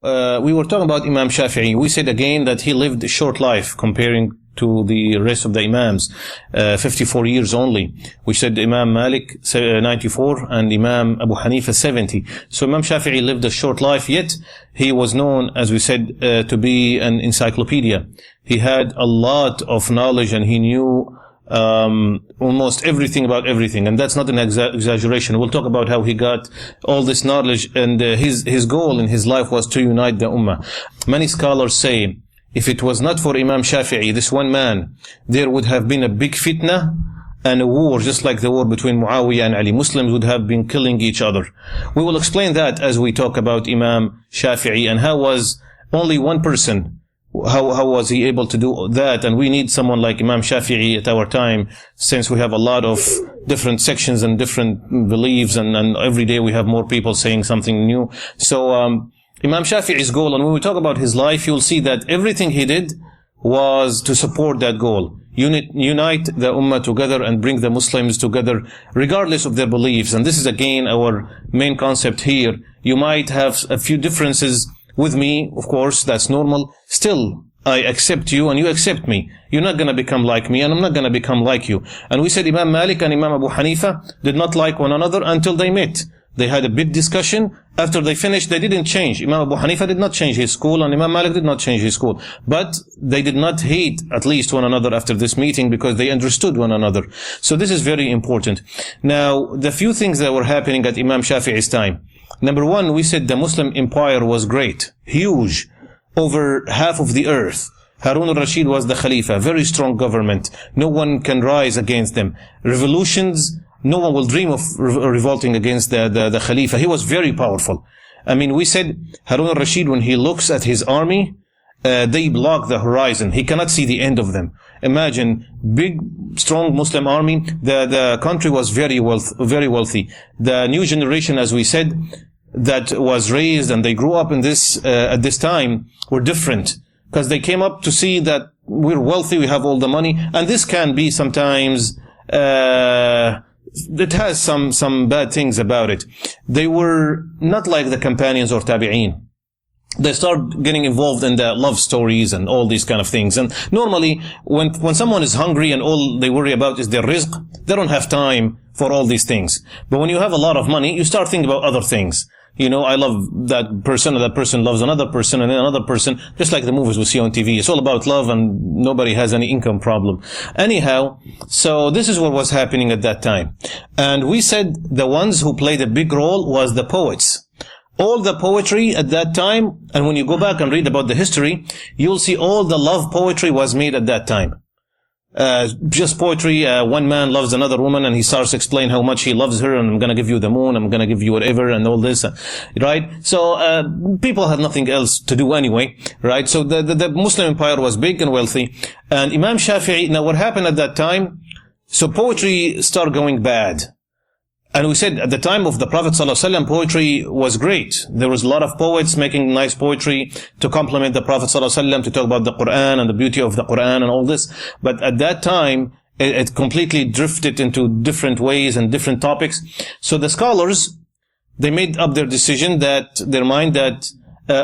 We were talking about Imam Shafi'i. We said again that he lived a short life comparing to the rest of the Imams, 54 years only. We said Imam Malik 94 and Imam Abu Hanifa 70. So Imam Shafi'i lived a short life, yet he was known, as we said, to be an encyclopedia. He had a lot of knowledge and he knew almost everything about everything, and that's not an exaggeration. We'll talk about how he got all this knowledge, and his goal in his life was to unite the ummah. Many scholars say, if it was not for Imam Shafi'i, this one man, there would have been a big fitna and a war, just like the war between Muawiyah and Ali. Muslims would have been killing each other. We will explain that as we talk about Imam Shafi'i and how was only one person, how was he able to do that? And we need someone like Imam Shafi'i at our time, since we have a lot of different sections and different beliefs, and every day we have more people saying something new. So Imam Shafi'i's goal, and when we talk about his life, you'll see that everything he did was to support that goal. Unite the ummah together and bring the Muslims together regardless of their beliefs. And this is again our main concept here. You might have a few differences with me, of course, that's normal. Still, I accept you and you accept me. You're not going to become like me and I'm not going to become like you. And we said Imam Malik and Imam Abu Hanifa did not like one another until they met. They had a big discussion. After they finished, they didn't change. Imam Abu Hanifa did not change his school and Imam Malik did not change his school. But they did not hate at least one another after this meeting because they understood one another. So this is very important. Now, the few things that were happening at Imam Shafi'i's time. Number one, we said the Muslim empire was great, huge, over half of the earth. Harun al-Rashid was the Khalifa, very strong government. No one can rise against them. Revolutions, no one will dream of revolting against the Khalifa. He was very powerful. I mean, we said Harun al-Rashid, when he looks at his army, they block the horizon. He cannot see the end of them. Imagine, big, strong Muslim army. The country was very wealthy. The new generation, as we said, that was raised and they grew up in this, at this time, were different. Because they came up to see that we're wealthy, we have all the money. And this can be sometimes, it has some bad things about it. They were not like the companions or tabi'een. They start getting involved in the love stories and all these kind of things. And normally, when someone is hungry and all they worry about is their rizq, they don't have time for all these things. But when you have a lot of money, you start thinking about other things. You know, I love that person, and that person loves another person, and then another person, just like the movies we see on TV. It's all about love, and nobody has any income problem. Anyhow, so this is what was happening at that time. And we said the ones who played a big role was the poets. All the poetry at that time, and when you go back and read about the history, you'll see all the love poetry was made at that time. Just poetry, one man loves another woman and he starts to explain how much he loves her, and I'm going to give you the moon, I'm going to give you whatever, and all this, right? So, people had nothing else to do anyway, right? So the Muslim empire was big and wealthy. And Imam Shafi'i, now what happened at that time? So poetry started going bad. And we said at the time of the Prophet ﷺ, poetry was great. There was a lot of poets making nice poetry to compliment the Prophet ﷺ, to talk about the Quran and the beauty of the Quran and all this. But at that time, it completely drifted into different ways and different topics. So the scholars, they made up their decision their mind that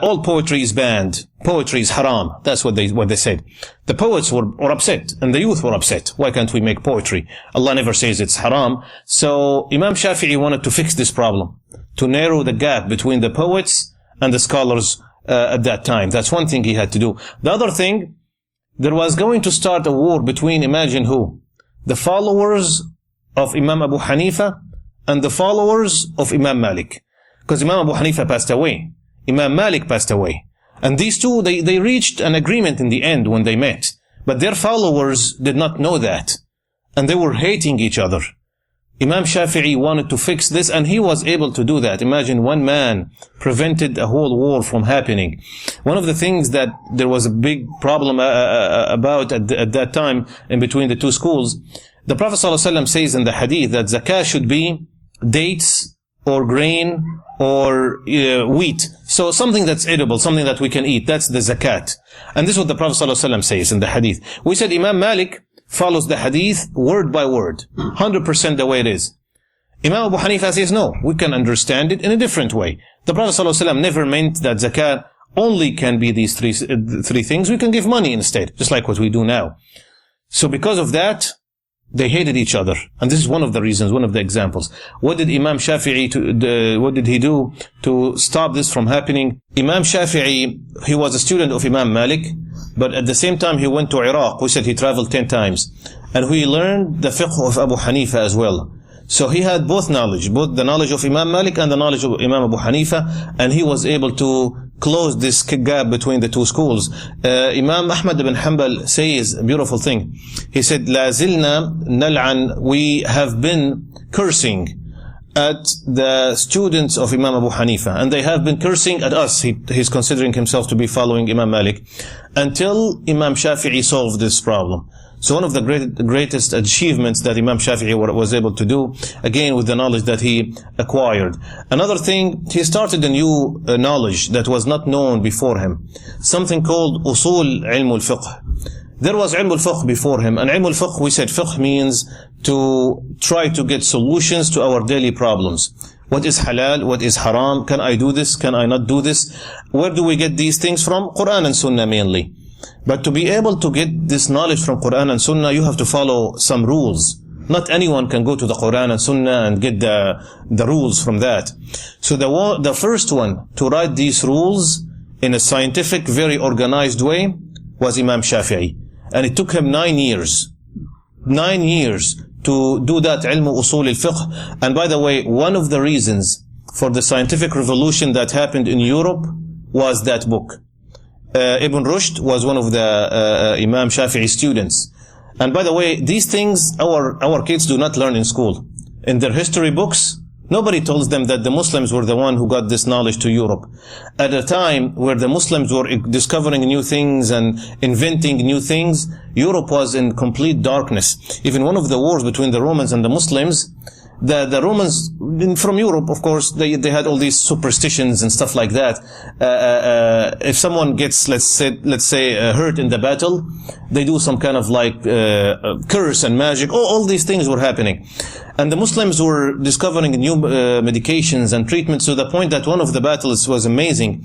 all poetry is banned. Poetry is haram. That's what they said. The poets were upset and the youth were upset. Why can't we make poetry? Allah never says it's haram. So Imam Shafi'i wanted to fix this problem, to narrow the gap between the poets and the scholars at that time. That's one thing he had to do. The other thing, there was going to start a war between, imagine who? The followers of Imam Abu Hanifa and the followers of Imam Malik. Because Imam Abu Hanifa passed away. Imam Malik passed away. And these two, they reached an agreement in the end when they met. But their followers did not know that. And they were hating each other. Imam Shafi'i wanted to fix this, and he was able to do that. Imagine one man prevented a whole war from happening. One of the things that there was a big problem about at that time in between the two schools, the Prophet ﷺ says in the hadith that zakah should be dates or grain or wheat. So something that's edible, something that we can eat. That's the zakat. And this is what the Prophet ﷺ says in the hadith. We said Imam Malik follows the hadith word by word, 100% the way it is. Imam Abu Hanifa says, no, we can understand it in a different way. The Prophet ﷺ never meant that zakat only can be these three things, we can give money instead, just like what we do now. So because of that, they hated each other. And this is one of the reasons, one of the examples. What did Imam Shafi'i what did he do to stop this from happening? Imam Shafi'i, he was a student of Imam Malik, but at the same time he went to Iraq. We said he traveled 10 times. And he learned the fiqh of Abu Hanifa as well. So he had both knowledge, both the knowledge of Imam Malik and the knowledge of Imam Abu Hanifa, and he was able to close this gap between the two schools. Imam Ahmad ibn Hanbal says a beautiful thing. He said, "La zilna nal'an," we have been cursing at the students of Imam Abu Hanifa, and they have been cursing at us. He's considering himself to be following Imam Malik, until Imam Shafi'i solved this problem. So one of the greatest achievements that Imam Shafi'i was able to do, again with the knowledge that he acquired. Another thing, he started a new knowledge that was not known before him, something called usul ilm al-fiqh. There was ilm al-fiqh before him, and ilm al-fiqh, we said fiqh means to try to get solutions to our daily problems. What is halal? What is haram? Can I do this? Can I not do this? Where do we get these things from? Quran and Sunnah mainly. But to be able to get this knowledge from Quran and Sunnah, you have to follow some rules. Not anyone can go to the Quran and Sunnah and get the rules from that. So the first one to write these rules in a scientific, very organized way was Imam Shafi'i. And it took him 9 years. 9 years to do that ilmu usul al-fiqh. And by the way, one of the reasons for the scientific revolution that happened in Europe was that book. Ibn Rushd was one of the Imam Shafi'i students. And by the way, these things our kids do not learn in school. In their history books, nobody tells them that the Muslims were the one who got this knowledge to Europe. At a time where the Muslims were discovering new things and inventing new things, Europe was in complete darkness. Even one of the wars between the Romans and the Muslims, the Romans from Europe, of course, they had all these superstitions and stuff like that. If someone gets, let's say, hurt in the battle, they do some kind of like curse and magic. All these things were happening, and the Muslims were discovering new medications and treatments, to the point that one of the battles was amazing,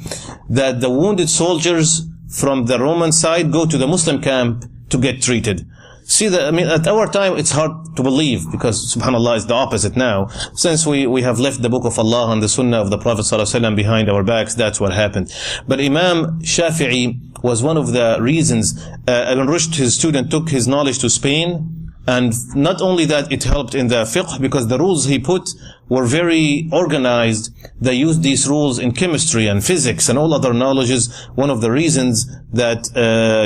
that the wounded soldiers from the Roman side go to the Muslim camp to get treated. See, at our time, it's hard to believe, because subhanAllah, it's the opposite now. Since we have left the book of Allah and the Sunnah of the Prophet ﷺ behind our backs, that's what happened. But Imam Shafi'i was one of the reasons. Ibn Rushd, his student, took his knowledge to Spain. And not only that, it helped in the fiqh, because the rules he put were very organized. They used these rules in chemistry and physics and all other knowledges. One of the reasons that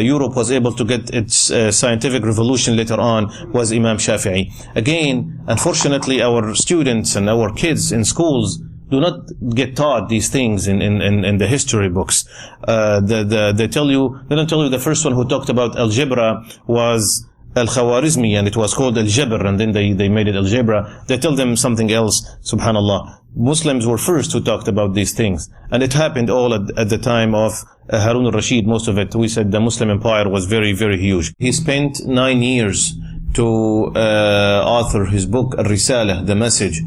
Europe was able to get its scientific revolution later on was Imam Shafi'i. Again, unfortunately, our students and our kids in schools do not get taught these things in the history books. They don't tell you the first one who talked about algebra was Al-Khawarizmi, and it was called Al-Jabr, and then they made it Algebra. They tell them something else, subhanallah. Muslims were first who talked about these things. And it happened all at the time of Harun al-Rashid, most of it. We said the Muslim empire was very, very huge. He spent 9 years to author his book, Al-Risalah, The Message.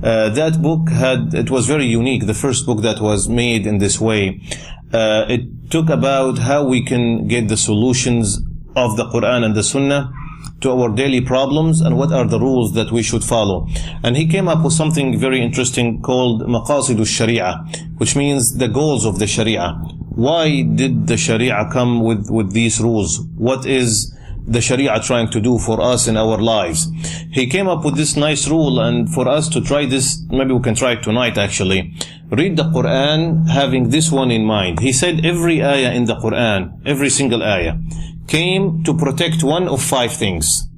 That book it was very unique, the first book that was made in this way. It took about how we can get the solutions of the Quran and the Sunnah to our daily problems, and what are the rules that we should follow. And he came up with something very interesting called Maqasid al-Sharia, which means the goals of the Sharia. Why did the Sharia come with these rules? What is the Sharia trying to do for us in our lives? He came up with this nice rule, and for us to try this, maybe we can try it tonight actually. Read the Quran having this one in mind. He said every ayah in the Quran, every single ayah, came to protect one of 5 things.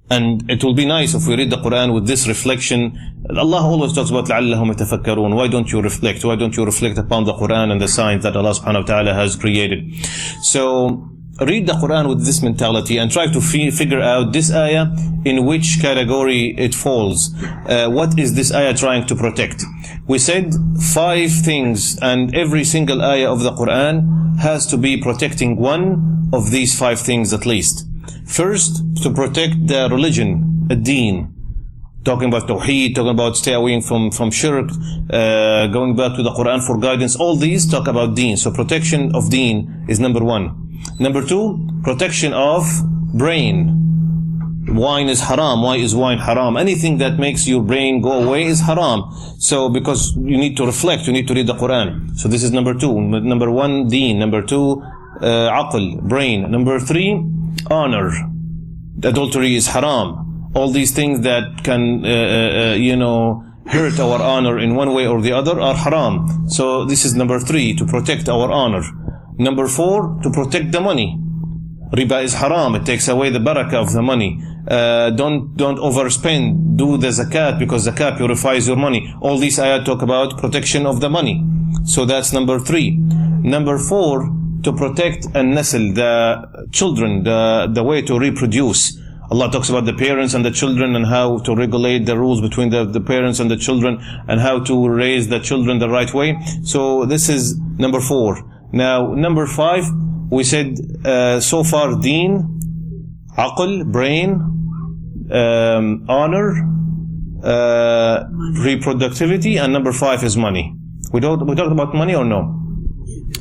And it will be nice if we read the Quran with this reflection. Allah always talks about لَعَلَّهُمْ يَتَفَكَّرُونَ. Why don't you reflect? Why don't you reflect upon the Quran and the signs that Allah subhanahu wa ta'ala has created? So read the Quran with this mentality and try to figure out this ayah, in which category it falls. What is this ayah trying to protect? We said 5 things, and every single ayah of the Quran has to be protecting one of these 5 things at least. First, to protect the religion, ad-deen, talking about Tawheed, talking about stay away from Shirk, going back to the Quran for guidance. All these talk about deen. So protection of deen is number one. Number two, protection of brain. Wine is haram. Why is wine haram? Anything that makes your brain go away is haram. So because you need to reflect, you need to read the Quran. So this is number two. Number one, deen. Number two, aql, brain. Number three, honor. Adultery is haram. All these things that can, hurt our honor in one way or the other are haram. So this is number three, to protect our honor. Number four, to protect the money. Riba is haram. It takes away the barakah of the money. Don't overspend. Do the zakat, because zakat purifies your money. All these ayat talk about protection of the money. So that's number three. Number four, to protect an-nasl, the children, the way to reproduce. Allah talks about the parents and the children and how to regulate the rules between the parents and the children and how to raise the children the right way. So this is number four. Now, number five, we said so far deen, aql, brain, honor, reproductivity, and number five is money. We talked about money or no?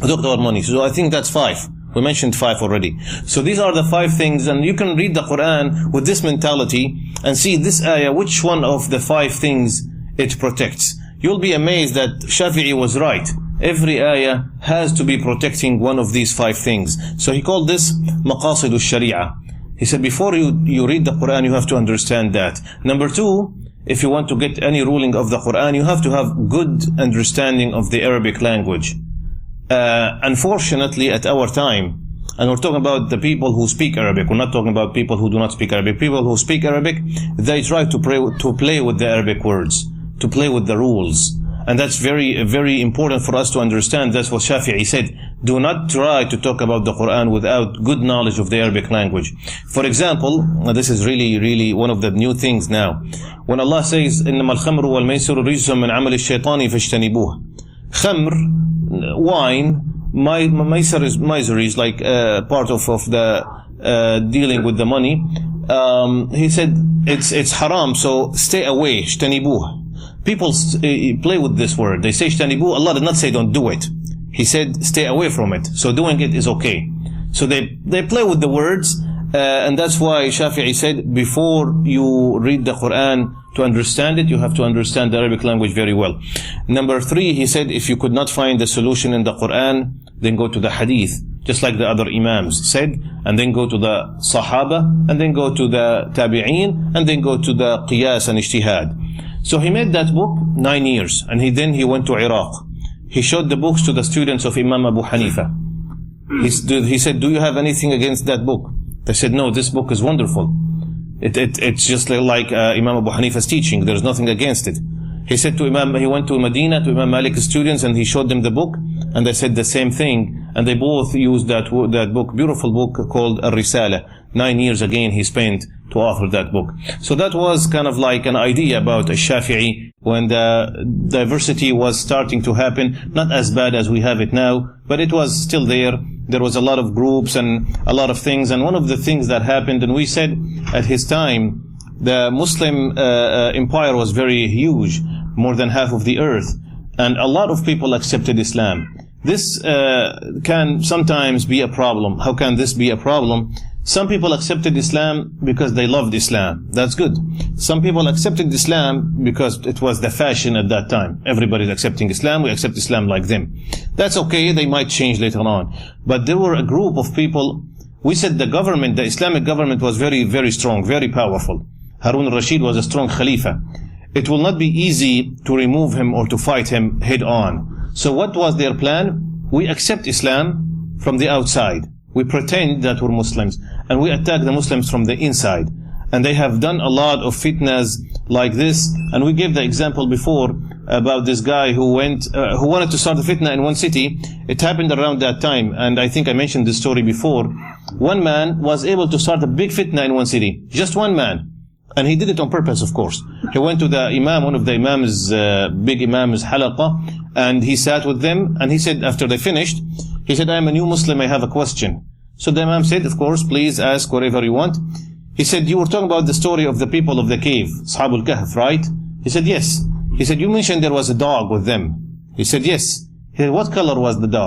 We talked about money. So I think that's five. We mentioned five already. So these are the five things, and you can read the Quran with this mentality and see this ayah, which one of the five things it protects. You'll be amazed that Shafi'i was right. Every ayah has to be protecting one of these five things. So he called this maqasid al-sharia. He said before you read the Quran, you have to understand that. Number two, if you want to get any ruling of the Quran, you have to have good understanding of the Arabic language. Unfortunately, at our time, and we're talking about the people who speak Arabic, we're not talking about people who do not speak Arabic. People who speak Arabic, they try to play with the Arabic words, to play with the rules. And that's very, very important for us to understand. That's what Shafi'i said. Do not try to talk about the Quran without good knowledge of the Arabic language. For example, this is really, really one of the new things now. When Allah says, إِنَّمَا الْخَمْرُ وَالْمَيْسِرُ رِجْسٌ مِنْ عَمَلِ الشَّيْطَانِ فَاجْتَنِبُوهُ. Khamr, wine, misery is like part of the dealing with the money. He said it's haram, so stay away. اجتنبوه. People play with this word. They say اجتنبوه. Allah did not say don't do it. He said stay away from it. So doing it is okay. So they play with the words, and that's why Shafi'i said before you read the Quran, to understand it, you have to understand the Arabic language very well. Number three, he said, if you could not find the solution in the Quran, then go to the Hadith, just like the other Imams said, and then go to the Sahaba, and then go to the Tabi'een, and then go to the Qiyas and Ijtihad. So he made that book 9 years, and then he went to Iraq. He showed the books to the students of Imam Abu Hanifa. He said, do you have anything against that book? They said, no, this book is wonderful. It's just like Imam Abu Hanifa's teaching. There's nothing against it. He said to he went to Medina to Imam Malik's students, and he showed them the book, and they said the same thing, and they both used that book, beautiful book called Al-Risala. 9 years again he spent to author that book. So that was kind of like an idea about Shafi'i when the diversity was starting to happen, not as bad as we have it now, but it was still there. There was a lot of groups and a lot of things, and one of the things that happened, and we said at his time, the Muslim empire was very huge, more than half of the earth, and a lot of people accepted Islam. This can sometimes be a problem. How can this be a problem? Some people accepted Islam because they loved Islam. That's good. Some people accepted Islam because it was the fashion at that time. Everybody's accepting Islam. We accept Islam like them. That's okay. They might change later on. But there were a group of people. We said the government, the Islamic government, was very, very strong, very powerful. Harun al-Rashid was a strong Khalifa. It will not be easy to remove him or to fight him head on. So what was their plan? We accept Islam from the outside. We pretend that we're Muslims, and we attack the Muslims from the inside. And they have done a lot of fitnas like this. And we gave the example before about this guy who wanted to start a fitna in one city. It happened around that time, and I think I mentioned this story before. One man was able to start a big fitna in one city. Just one man. And he did it on purpose, of course. He went to the Imam, one of the Imam's, big Imam's halaqa, and he sat with them, and he said, after they finished, he said, I am a new Muslim, I have a question. So the Imam said, of course, please ask whatever you want. He said, you were talking about the story of the people of the cave, Ashabul Kahf, right? He said, yes. He said, you mentioned there was a dog with them. He said, yes. He said, what color was the dog?